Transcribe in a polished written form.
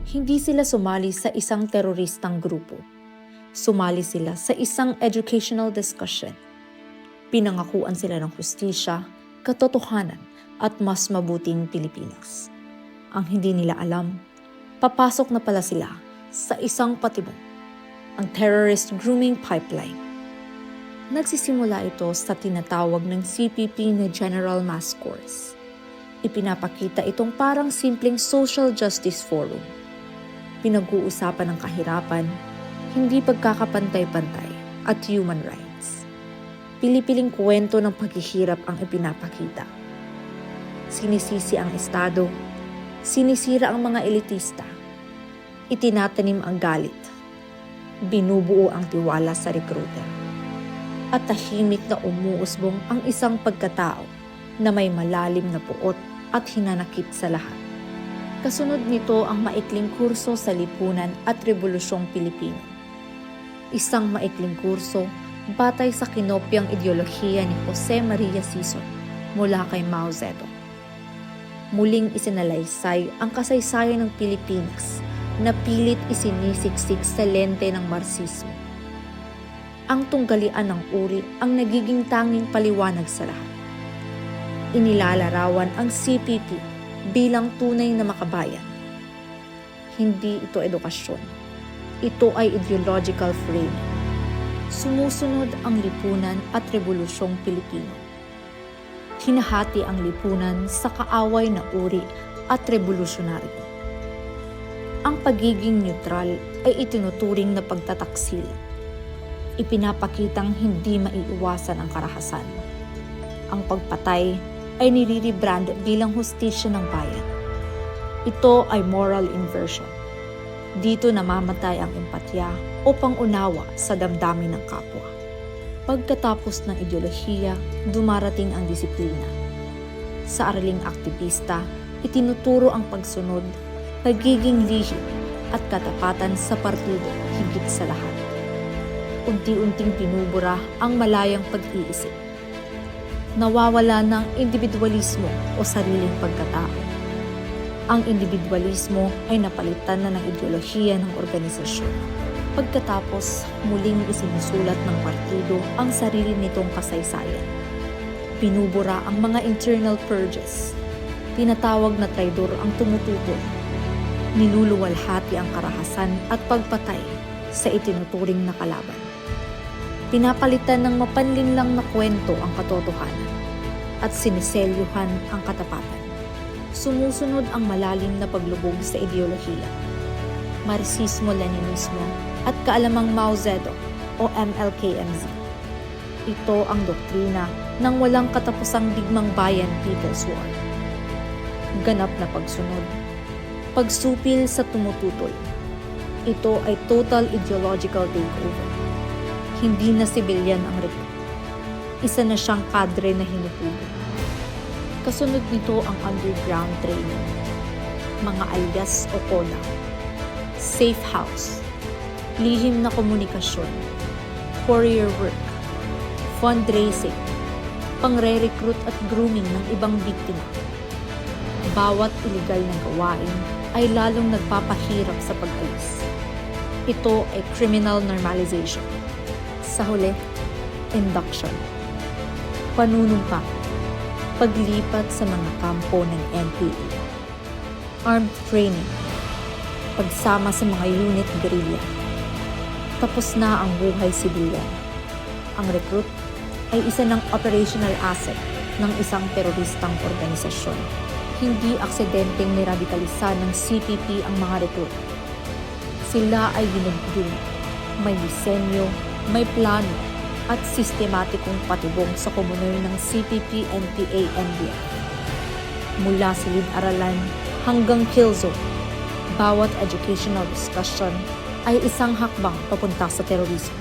Hindi sila sumali sa isang teroristang grupo. Sumali sila sa isang educational discussion. Pinangakuan sila ng hustisya, katotohanan at mas mabuting Pilipinas. Ang hindi nila alam, papasok na pala sila sa isang patibong, ang terrorist grooming pipeline. Nagsisimula ito sa tinatawag ng CPP na General Mass Course. Ipinapakita itong parang simpleng social justice forum. Pinag-uusapan ng kahirapan, hindi pagkakapantay-pantay at human rights. Pili-piling kwento ng paghihirap ang ipinapakita. Sinisisi ang estado, sinisira ang mga elitista, itinatanim ang galit, binubuo ang tiwala sa recruiter, at tahimik na umuusbong ang isang pagkatao na may malalim na puot at hinanakit sa lahat. Kasunod nito ang maikling kurso sa lipunan at Rebolusyong Pilipino. Isang maikling kurso batay sa kinopyang ideolohiya ni Jose Maria Sison mula kay Mao Zedong. Muling isinalaysay ang kasaysayan ng Pilipinas na pilit isinisiksik sa lente ng Marxismo. Ang tunggalian ng uri ang nagiging tanging paliwanag sa lahat. Inilalarawan ang CPP bilang tunay na makabayan. Hindi ito edukasyon. Ito ay ideological framing. Sumusunod ang lipunan at Rebolusyong Pilipino. Hinahati ang lipunan sa kaaway na uri at revolusyonaryo. Ang pagiging neutral ay itinuturing na pagtataksil. Ipinapakitang hindi maiiwasan ang karahasan. Ang pagpatay ay nire-rebrand bilang hustisya ng bayan. Ito ay moral inversion. Dito namamatay ang empatya o pangunawa sa damdamin ng kapwa. Pagkatapos ng ideolohiya, dumarating ang disiplina. Sa araling aktivista, itinuturo ang pagsunod, pagiging lihim at katapatan sa partido higit sa lahat. Unti-unting pinubura ang malayang pag-iisip. Nawawala ng individualismo o sariling pagkatao. Ang individualismo ay napalitan na ng ideolohiya ng organisasyon. Pagkatapos, muling isinusulat ng partido ang sarili nitong kasaysayan. Pinubura ang mga internal purges. Tinatawag na traidor ang tumututol. Niluluwalhati ang karahasan at pagpatay sa itinuturing na kalaban. Pinapalitan ng mapanlinlang na kwento ang katotohanan at siniselyuhan ang katapatan. Sumusunod ang malalim na paglubog sa ideolohiya, Marxismo-Leninismo at kaalamang Mao Zedong o MLK-MZ. Ito ang doktrina ng walang katapusang digmang bayan People's War. Ganap na pagsunod, pagsupil sa tumututol. Ito ay total ideological takeover. Hindi na sibilyan ang recruit. Isa na siyang kadre na hinutubo. Kasunod nito ang underground training, mga alias o kola, safe house, lihim na komunikasyon, courier work, fundraising, pangre-recruit at grooming ng ibang biktima. Bawat iligal na gawain ay lalong nagpapahirap sa pag-alis. Ito ay criminal normalization. Sa huli, induction, panunumpa, paglipat sa mga kampo ng NPA, armed training, pagsama sa mga unit guerrilla. Tapos na ang buhay sibilyan. Ang recruit ay isa ng operational asset ng isang teroristang organisasyon. Hindi aksidenteng niradikalisan ng CPP ang mga recruit. Sila ay ginugdong, may disenyo, may plano at sistematikong patibong sa komunal ng CPP, NPA, NBF. Mula silid-aralan hanggang kill zone, bawat educational discussion ay isang hakbang papunta sa terorismo.